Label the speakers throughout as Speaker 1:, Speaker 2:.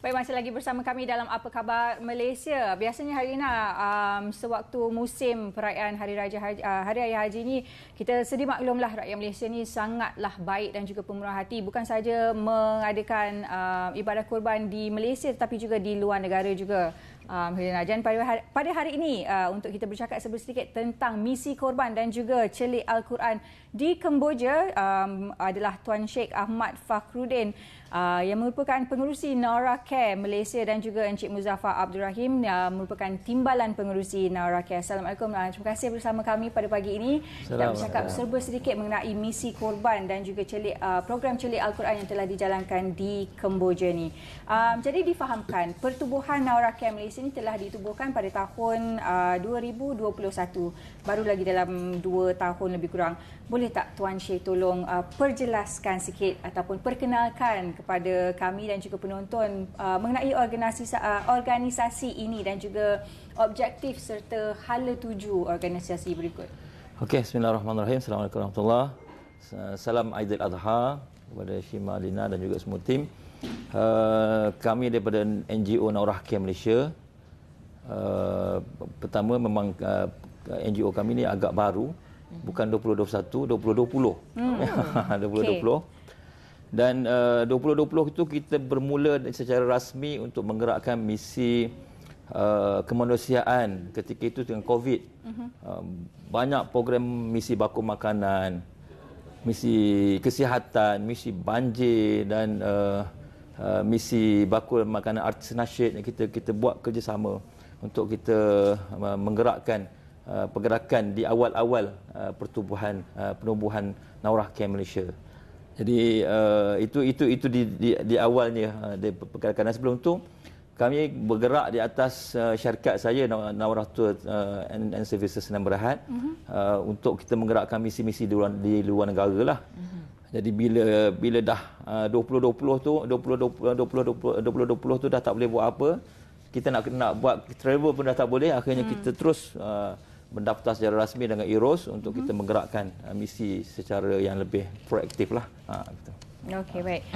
Speaker 1: Baik, masih lagi bersama kami dalam Apa Khabar Malaysia. Biasanya hari ini sewaktu musim perayaan Hari Raya Haji ini, kita sedia maklumlah rakyat Malaysia ni sangatlah baik dan juga pemurah hati. Bukan saja mengadakan ibadah kurban di Malaysia tetapi juga di luar negara juga. Dan pada hari ini untuk kita bercakap sedikit tentang misi korban dan juga celik Al-Quran di Kemboja adalah Tuan Sheikh Ahmad Fakhruddin yang merupakan pengerusi Nara Care Malaysia dan juga Encik Muzaffar Abdul Rahim merupakan timbalan pengerusi Nara Care. Assalamualaikum. Terima kasih bersama kami pada pagi ini. Kita bercakap serba sedikit mengenai misi korban dan juga program celik Al-Quran yang telah dijalankan di Kemboja ni. Jadi difahamkan pertubuhan Nara Care Malaysia ini telah ditubuhkan pada tahun 2021. Baru lagi dalam 2 tahun lebih kurang. Boleh tak Tuan Syekh tolong perjelaskan sikit ataupun perkenalkan kepada kami dan juga penonton mengenai organisasi ini dan juga objektif serta hala tuju organisasi berikut.
Speaker 2: Okey, bismillahirrahmanirrahim. Assalamualaikum warahmatullahi wabarakatuh. Salam Aidil Adha kepada Shima, Lina dan juga semua tim. Kami daripada NGO Nara Care Malaysia. Pertama memang NGO kami ni agak baru, bukan 2021, 2020. 2020. Dan 2020 itu kita bermula secara rasmi untuk menggerakkan misi kemanusiaan ketika itu dengan COVID. Banyak program misi bakul makanan, misi kesihatan, misi banjir dan misi bakul makanan artis nasyid yang kita buat kerjasama untuk kita menggerakkan pergerakan di awal-awal penubuhan Nara Care Malaysia. Jadi itu di awalnya pergerakan. Sebelum tu kami bergerak di atas syarikat saya Nara Tour and Services Sdn Bhd untuk kita menggerakkan misi-misi di luar negara lah. Jadi bila dah 2020 tu dah tak boleh buat apa, kita nak buat travel pun dah tak boleh, akhirnya kita terus mendaftar secara rasmi dengan IROS untuk kita menggerakkan misi secara yang lebih proaktif lah. Gitu.
Speaker 1: Okey, baik.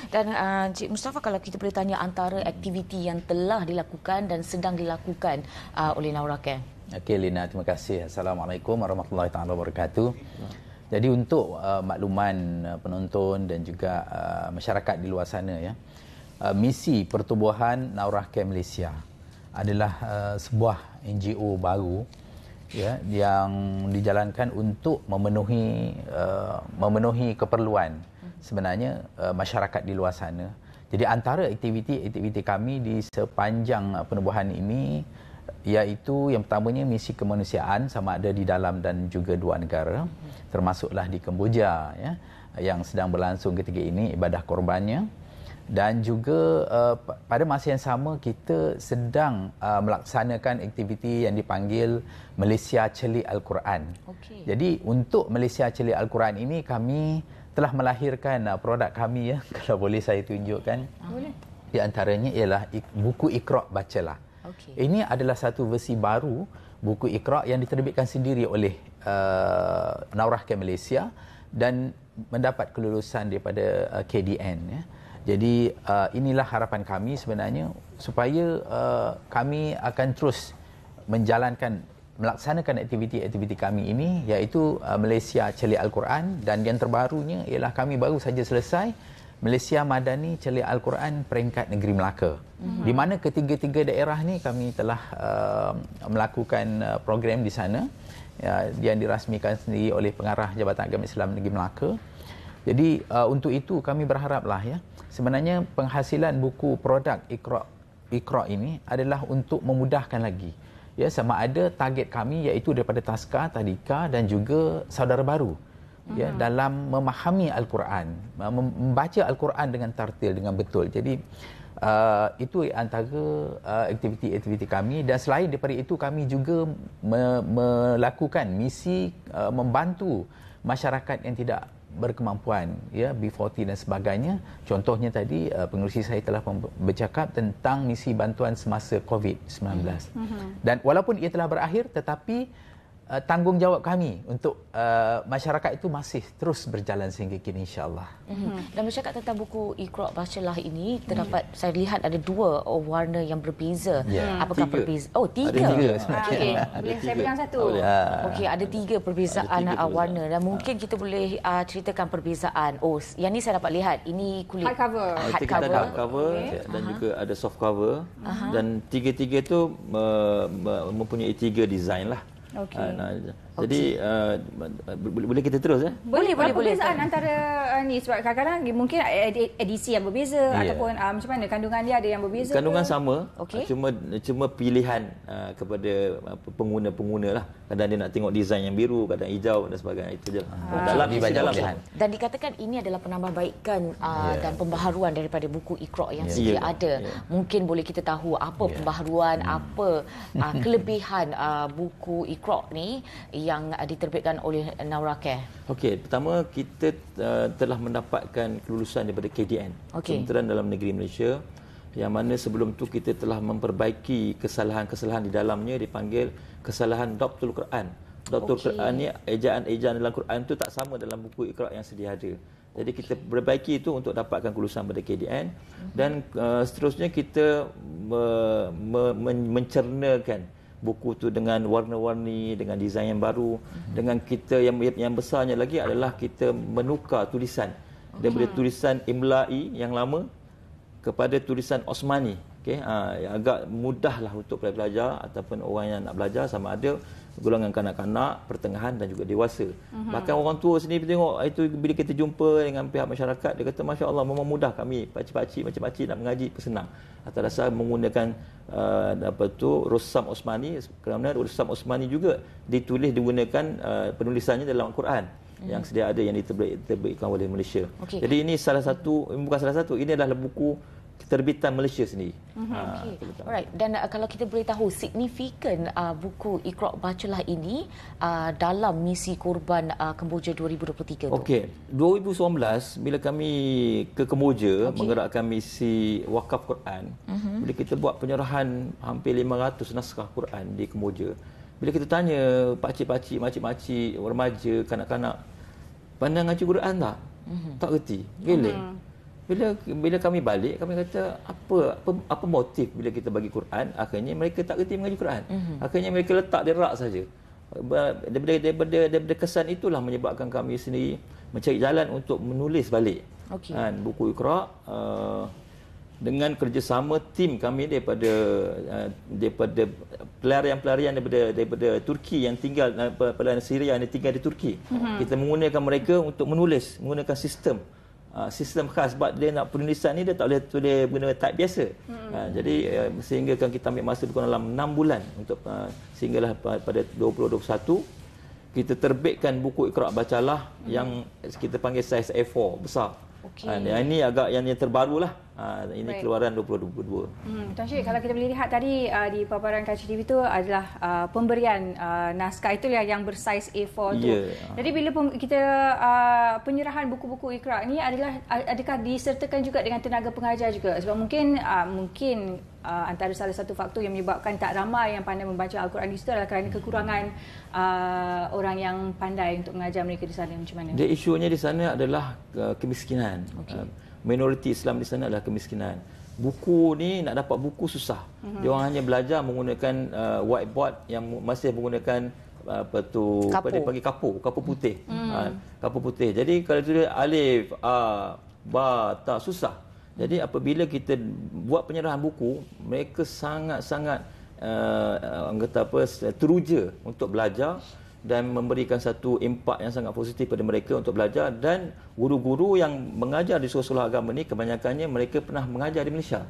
Speaker 3: Dan Cik Mustafa, kalau kita boleh tanya antara aktiviti yang telah dilakukan dan sedang dilakukan oleh Nara Care.
Speaker 4: Okey Lina, terima kasih. Assalamualaikum warahmatullahi wabarakatuh. Jadi untuk makluman penonton dan juga masyarakat di luar sana ya, misi pertubuhan Nara Care Malaysia adalah sebuah NGO baru ya yang dijalankan untuk memenuhi keperluan sebenarnya masyarakat di luar sana. Jadi antara aktiviti kami di sepanjang penubuhan ini iaitu yang pertamanya misi kemanusiaan sama ada di dalam dan juga luar negara, termasuklah di Kemboja ya yang sedang berlangsung ketika ini ibadah korbannya. Dan juga pada masa yang sama kita sedang melaksanakan aktiviti yang dipanggil Malaysia Celik Al-Quran. Okay. Jadi untuk Malaysia Celik Al-Quran ini kami telah melahirkan produk kami ya, kalau boleh saya tunjukkan. Boleh. Di antaranya ialah buku Iqra' Bacalah. Okay. Ini adalah satu versi baru buku Iqra' yang diterbitkan sendiri oleh Nara Care Malaysia dan mendapat kelulusan daripada KDN ya. Jadi inilah harapan kami sebenarnya supaya kami akan terus melaksanakan aktiviti-aktiviti kami ini iaitu Malaysia Celik Al-Quran, dan yang terbarunya ialah kami baru saja selesai Malaysia Madani Celik Al-Quran peringkat negeri Melaka. Di mana ketiga-tiga daerah ni kami telah melakukan program di sana yang dirasmikan sendiri oleh Pengarah Jabatan Agama Islam Negeri Melaka. Jadi untuk itu kami berharaplah ya, sebenarnya penghasilan buku produk Iqra' ini adalah untuk memudahkan lagi ya, sama ada target kami iaitu daripada Taska, Tadika dan juga saudara baru ya dalam memahami Al-Quran, membaca Al-Quran dengan tartil, dengan betul. Jadi itu antara aktiviti-aktiviti kami, dan selain daripada itu kami juga melakukan misi membantu masyarakat yang tidak berkemampuan ya, B40 dan sebagainya. Contohnya tadi pengerusi saya telah bercakap tentang misi bantuan semasa COVID-19. Dan walaupun ia telah berakhir tetapi tanggungjawab kami untuk masyarakat itu masih terus berjalan sehingga kini, insya-Allah.
Speaker 3: Dan bercakap tentang buku Iqra Bacalah ini, terdapat saya lihat ada 2 warna yang berbeza. Apakah
Speaker 2: 3.
Speaker 3: perbezaan? Oh, 3.
Speaker 4: Ada 3 sebenarnya.
Speaker 1: Okey,
Speaker 2: Ada
Speaker 1: boleh saya
Speaker 2: 3.
Speaker 1: pegang satu.
Speaker 3: Okey, ada 3 perbezaan
Speaker 2: Ada 3
Speaker 3: warna dan mungkin kita boleh ceritakan perbezaan. Oh, yang ni saya dapat lihat. Ini kulit
Speaker 1: Hardcover.
Speaker 2: Itu kita ada hardcover dan juga ada soft cover dan tiga-tiga tu mempunyai 3 design lah.
Speaker 1: Okey.
Speaker 2: Jadi boleh kita terus
Speaker 3: Boleh.
Speaker 1: Perbezaan antara ni sebab kadang-kadang mungkin edisi yang berbeza ataupun macam mana kandungan dia ada yang berbeza.
Speaker 2: Kandungan sama,
Speaker 3: Okey.
Speaker 2: cuma pilihan kepada pengguna-pengguna lah. Kadang dia nak tengok desain yang biru, kadang hijau dan sebagainya, itu je. Dalam
Speaker 4: Lebih banyak
Speaker 2: dalam
Speaker 4: pilihan.
Speaker 3: Dan dikatakan ini adalah penambahbaikan dan pembaharuan daripada buku Iqra yang sedia ada. Mungkin boleh kita tahu apa pembaharuan, apa kelebihan buku Iqra ni yang diterbitkan oleh Naura Care.
Speaker 2: Okey, pertama kita telah mendapatkan kelulusan daripada KDN, Kementerian Dalam Negeri Malaysia, yang mana sebelum tu kita telah memperbaiki kesalahan-kesalahan di dalamnya, dipanggil kesalahan Dabtul Quran. Dabtul Quran ni ejaan-ejaan dalam Quran tu tak sama dalam buku Iqra yang sedia ada. Jadi kita perbaiki itu untuk dapatkan kelulusan pada KDN dan seterusnya kita mencernakan buku tu dengan warna-warni, dengan desain yang baru, dengan kita yang besarnya lagi adalah kita menukar tulisan daripada tulisan Imla'i yang lama kepada tulisan Osmani. Okey, agak mudahlah untuk pelajar ataupun orang yang nak belajar, sama ada golongan kanak-kanak, pertengahan dan juga dewasa. Bahkan orang tua sendiri tengok itu, bila kita jumpa dengan pihak masyarakat, dia kata masya-Allah memang mudah kami pakcik-pakcik macam-pakcik nak mengaji senang. Atas dasar menggunakan Russam Osmani, kerana Russam Osmani juga digunakan penulisannya dalam Al-Quran yang sedia ada yang diterbitkan oleh Malaysia. Jadi ini bukan salah satu, ini adalah buku terbitan Malaysia sendiri.
Speaker 3: Alright. Dan kalau kita boleh tahu signifikan buku Iqra Bacalah ini dalam misi korban Kemboja 2023 tu.
Speaker 2: Okey, 2019 bila kami ke Kemboja menggerakkan misi wakaf Quran, bila kita buat penyerahan hampir 500 naskah Quran di Kemboja. Bila kita tanya pakcik-pakcik, makcik-makcik, remaja, kanak-kanak, pandang ngaji Quran tak? Tak reti. Geleng. Bila kami balik, kami kata apa motif bila kita bagi Quran, akhirnya mereka tak reti mengaji Quran. Akhirnya mereka letak di rak saja. Daripada kesan itulah menyebabkan kami sendiri mencari jalan untuk menulis balik buku Iqra dengan kerjasama tim kami daripada pelarian-pelarian daripada Turki yang tinggal, pelarian Syria yang tinggal di Turki. Kita menggunakan mereka untuk menulis menggunakan sistem khas, sebab dia nak penulisan ni dia tak boleh tulis guna type biasa. Jadi sehingga kan kita ambil masa kurang dalam 6 bulan untuk sehinggalah pada 2021 kita terbitkan buku Iqra Bacalah yang kita panggil saiz A4 besar. Yang ini agak yang terbarulah. Ini keluaran 2022.
Speaker 1: Tuan Syed, kalau kita boleh lihat tadi di paparan kaca TV itu adalah pemberian naskah itu yang bersaiz A4 tu. Jadi bila kita penyerahan buku-buku Iqra ni adakah disertakan juga dengan tenaga pengajar juga? Sebab mungkin antara salah satu faktor yang menyebabkan tak ramai yang pandai membaca Al-Quran di situ adalah kerana kekurangan orang yang pandai untuk mengajar mereka di sana. Macam mana?
Speaker 2: Dia isunya di sana adalah kemiskinan. Minoriti Islam di sana adalah kemiskinan. Buku ni nak dapat buku susah. Dia orang hanya belajar menggunakan whiteboard yang masih menggunakan dia panggil kapur putih. Kapur putih. Jadi kalau tu alif, ba, ta, susah. Jadi apabila kita buat penyerahan buku, mereka sangat-sangat teruja untuk belajar dan memberikan satu impak yang sangat positif pada mereka untuk belajar. Dan guru-guru yang mengajar di sekolah agama ni kebanyakannya mereka pernah mengajar di Malaysia.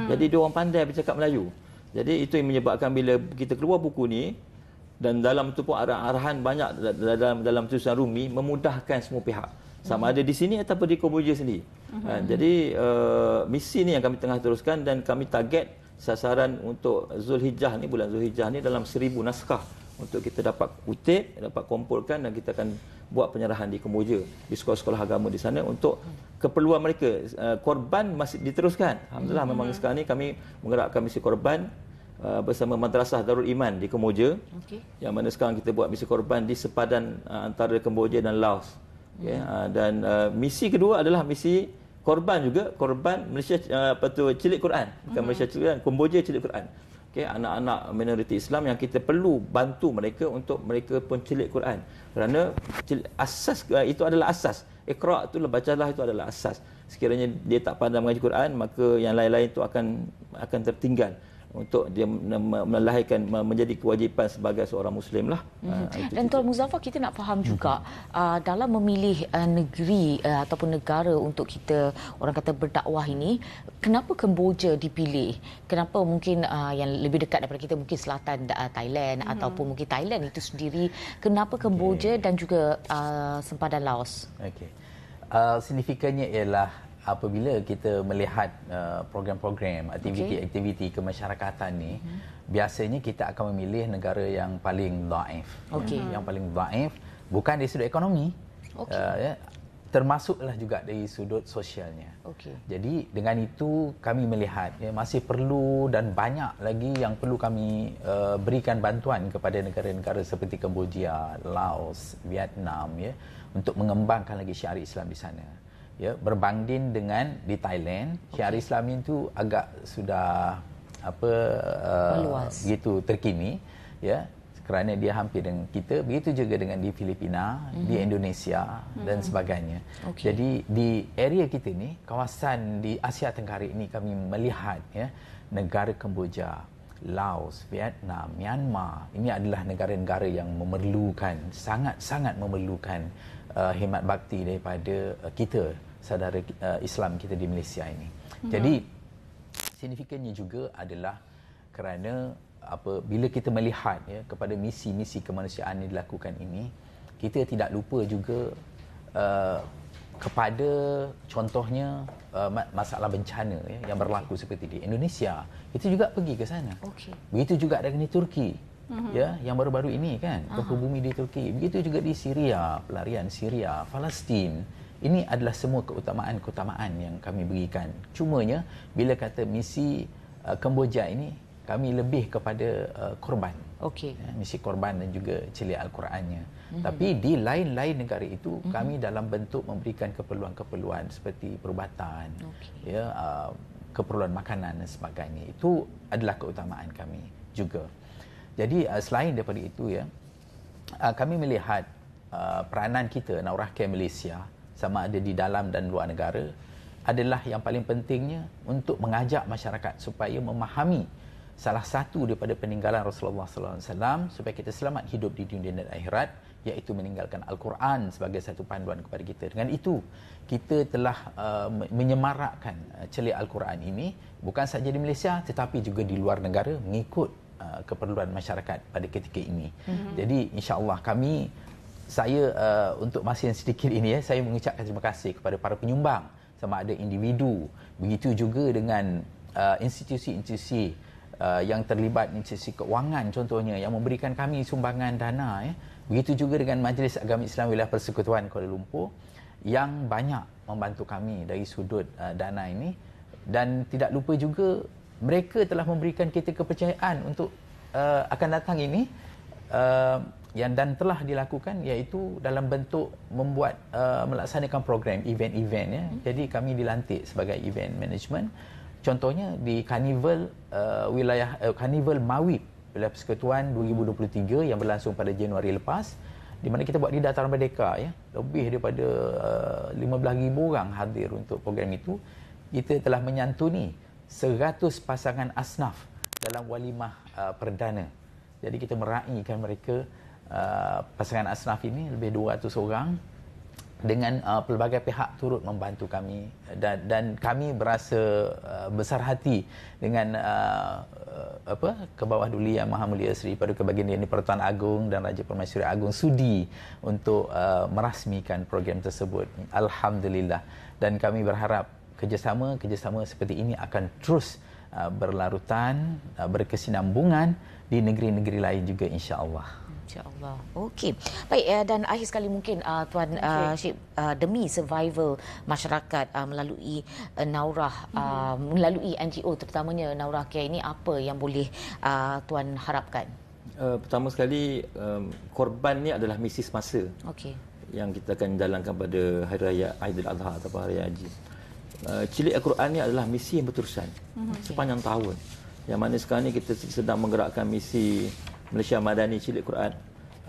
Speaker 2: Jadi dia orang pandai bercakap Melayu. Jadi itu yang menyebabkan bila kita keluar buku ni, dan dalam tu pun arahan banyak dalam tulisan Rumi, memudahkan semua pihak, sama ada di sini ataupun di Kemboja sendiri. Jadi misi ni yang kami tengah teruskan, dan kami target sasaran untuk Zulhijjah ni, bulan Zulhijjah ni dalam 1000 naskah untuk kita dapat kutip, dapat kumpulkan, dan kita akan buat penyerahan di Kemboja, di sekolah-sekolah agama di sana untuk keperluan mereka. Korban masih diteruskan. Alhamdulillah, memang sekarang ni kami menggerakkan misi korban bersama Madrasah Darul Iman di Kemboja. Yang mana sekarang kita buat misi korban di sepadan antara Kemboja dan Laos. Dan misi kedua adalah misi korban juga, korban Malaysia Cilik Quran. Bukan Malaysia Cilik Quran, Kemboja Cilik Quran. Anak-anak minoriti Islam yang kita perlu bantu mereka untuk mereka pun cilik Quran. Kerana asas itu adalah asas. Iqra' itulah, bacalah, itu adalah asas. Sekiranya dia tak pandai mengaji Quran, maka yang lain-lain itu akan tertinggal untuk dia melahirkan menjadi kewajipan sebagai seorang Muslim lah.
Speaker 3: Dan Tuan Muzaffar, kita nak faham juga dalam memilih negeri ataupun negara untuk kita orang kata berdakwah ini, kenapa Kemboja dipilih? Kenapa mungkin yang lebih dekat daripada kita mungkin selatan Thailand ataupun mungkin Thailand itu sendiri? Kenapa Kemboja dan juga sempadan Laos?
Speaker 4: Signifikannya ialah apabila kita melihat program-program, aktiviti-aktiviti kemasyarakatan ni, biasanya kita akan memilih negara yang paling dhaif. Yang paling dhaif bukan dari sudut ekonomi, termasuklah juga dari sudut sosialnya. Jadi dengan itu kami melihat masih perlu dan banyak lagi yang perlu kami berikan bantuan kepada negara-negara seperti Kemboja, Laos, Vietnam untuk mengembangkan lagi syiar Islam di sana. Berbanding dengan di Thailand, syiar Islam itu agak sudah begitu terkini, kerana dia hampir dengan kita. Begitu juga dengan di Filipina, di Indonesia dan sebagainya. Jadi di area kita ni, kawasan di Asia Tenggara ini, kami melihat negara Kemboja, Laos, Vietnam, Myanmar, ini adalah negara-negara yang memerlukan, sangat-sangat memerlukan khidmat bakti daripada kita, saudara Islam kita di Malaysia ini. Jadi signifikannya juga adalah kerana bila kita melihat kepada misi-misi kemanusiaan yang dilakukan ini, kita tidak lupa juga kepada contohnya masalah bencana yang berlaku seperti di Indonesia. Itu juga pergi ke sana. Begitu juga dengan di Turki. Yang baru-baru ini kan, gempa bumi di Turki. Begitu juga di Syria, pelarian Syria, Palestin. Ini adalah semua keutamaan-keutamaan yang kami berikan. Cumanya bila kata misi Kemboja ini, kami lebih kepada korban. Misi korban dan juga celia Al-Qurannya. Tapi di lain-lain negara itu, kami dalam bentuk memberikan keperluan-keperluan seperti perubatan, keperluan makanan dan sebagainya. Itu adalah keutamaan kami juga. Jadi selain daripada itu kami melihat peranan kita nak rakyat Malaysia, sama ada di dalam dan luar negara, adalah yang paling pentingnya untuk mengajak masyarakat supaya memahami salah satu daripada peninggalan Rasulullah SAW supaya kita selamat hidup di dunia dan akhirat, iaitu meninggalkan Al-Quran sebagai satu panduan kepada kita. Dengan itu, kita telah menyemarakkan celik Al-Quran ini bukan sahaja di Malaysia tetapi juga di luar negara mengikut keperluan masyarakat pada ketika ini. Jadi insya-Allah saya untuk masa yang sedikit ini saya mengucapkan terima kasih kepada para penyumbang, sama ada individu, begitu juga dengan institusi-institusi yang terlibat, institusi keuangan contohnya yang memberikan kami sumbangan dana, begitu juga dengan Majlis Agama Islam Wilayah Persekutuan Kuala Lumpur yang banyak membantu kami dari sudut dana ini. Dan tidak lupa juga mereka telah memberikan kita kepercayaan untuk akan datang ini dan telah dilakukan, iaitu dalam bentuk membuat melaksanakan program event-event. Jadi kami dilantik sebagai event management. Contohnya di Karnival Karnival Mawib Wilayah Persekutuan 2023 yang berlangsung pada Januari lepas, di mana kita buat di Dataran Merdeka, lebih daripada 15,000 orang hadir untuk program itu. Kita telah menyantuni 100 pasangan asnaf dalam walimah perdana. Jadi kita meraihkan mereka, pasangan asnaf ini lebih 200 orang, dengan pelbagai pihak turut membantu kami, dan kami berasa besar hati dengan Kebawah Duli Yang Maha Mulia Seri Paduka Baginda Pertuan Agong dan Raja Permaisuri Agong sudi untuk merasmikan program tersebut. Alhamdulillah. Dan kami berharap kerjasama seperti ini akan terus berlarutan, berkesinambungan di negeri-negeri lain juga, insya-Allah.
Speaker 3: InsyaAllah. Okey. Baik, dan akhir sekali mungkin Tuan Syed, demi survival masyarakat melalui Naurah, melalui NGO terutamanya Naurah Care ini, apa yang boleh Tuan harapkan?
Speaker 2: Pertama sekali, korban ni adalah misi semasa.
Speaker 3: Okey.
Speaker 2: Yang kita akan jalankan pada Hari Raya Aidiladha atau Hari Raya Haji. Cilik Al-Quran ni adalah misi yang berterusan sepanjang tahun. Yang mana sekarang ni kita sedang menggerakkan misi Malaysia Madani Cilik Quran.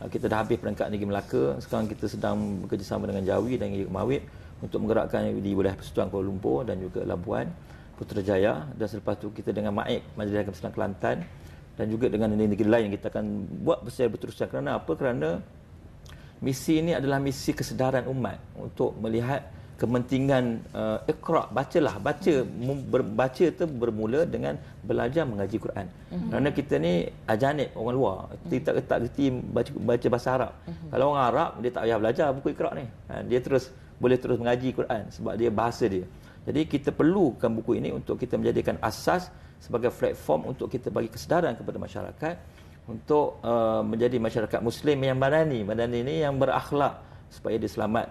Speaker 2: Kita dah habis peringkat Negeri Melaka. Sekarang kita sedang bekerjasama dengan Jawi dan Negeri Kemawit untuk menggerakkan di wilayah Persekutuan Kuala Lumpur dan juga Labuan, Putrajaya, dan selepas tu kita dengan MAIK, Majlis Hakim Islam Kelantan, dan juga dengan negeri lain yang kita akan buat secara berterusan. Kerana apa? Kerana misi ini adalah misi kesedaran umat untuk melihat kepentingan Iqra, baca tu bermula dengan belajar mengaji Quran. Kerana kita ni ajanib, orang luar, kita tak reti baca bahasa Arab. Kalau orang Arab, dia tak payah belajar buku Iqra ni. Dia boleh terus mengaji Quran sebab dia bahasa dia. Jadi kita perlukan buku ini untuk kita menjadikan asas sebagai platform untuk kita bagi kesedaran kepada masyarakat untuk menjadi masyarakat Muslim yang madani ini yang berakhlak, supaya dia selamat,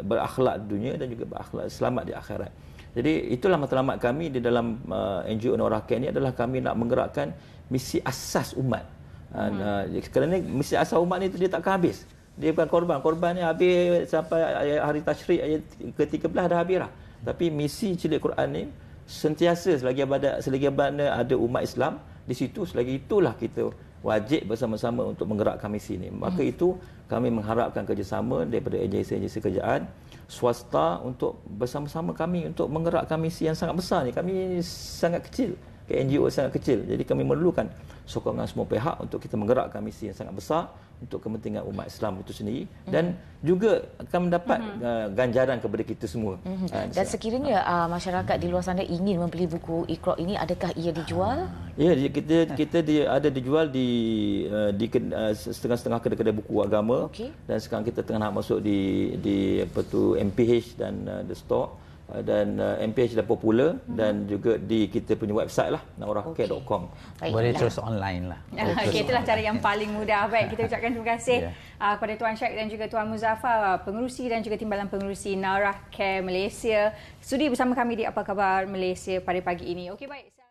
Speaker 2: berakhlak di dunia dan juga berakhlak selamat di akhirat. Jadi itulah matlamat kami di dalam NGO Naurah Care ini, adalah kami nak menggerakkan misi asas umat. Kerana misi asas umat ni dia takkan habis. Dia bukan korban ni habis sampai hari tasyrik ayat ke-13 dah habis dah. Tapi misi Cilik Quran ni sentiasa selagi mana ada umat Islam di situ, selagi itulah kita wajib bersama-sama untuk menggerakkan misi ini. Maka itu kami mengharapkan kerjasama daripada agensi-agensi kerajaan swasta untuk bersama-sama kami untuk menggerakkan misi yang sangat besar ni. Kami sangat kecil, NGO sangat kecil. Jadi kami memerlukan sokongan semua pihak untuk kita menggerakkan misi yang sangat besar untuk kepentingan umat Islam itu sendiri, dan juga akan mendapat ganjaran kepada kita semua.
Speaker 3: Dan sekiranya masyarakat di luar sana ingin membeli buku Iqra ini, adakah ia dijual?
Speaker 2: Ya, kita ada dijual di setengah-setengah kedai-kedai buku agama. Dan sekarang kita tengah nak masuk di MPH dan The Store. Dan MPH dah popular, dan juga di kita punya website lah, naurahcare.com.
Speaker 4: Boleh terus online lah.
Speaker 1: Itulah cara yang paling mudah. Baik, kita ucapkan terima kasih kepada Tuan Syed dan juga Tuan Muzaffar, pengerusi dan juga timbalan pengerusi Naurah Care Malaysia, sudi bersama kami di Apa Khabar Malaysia pada pagi ini. Okey, baik.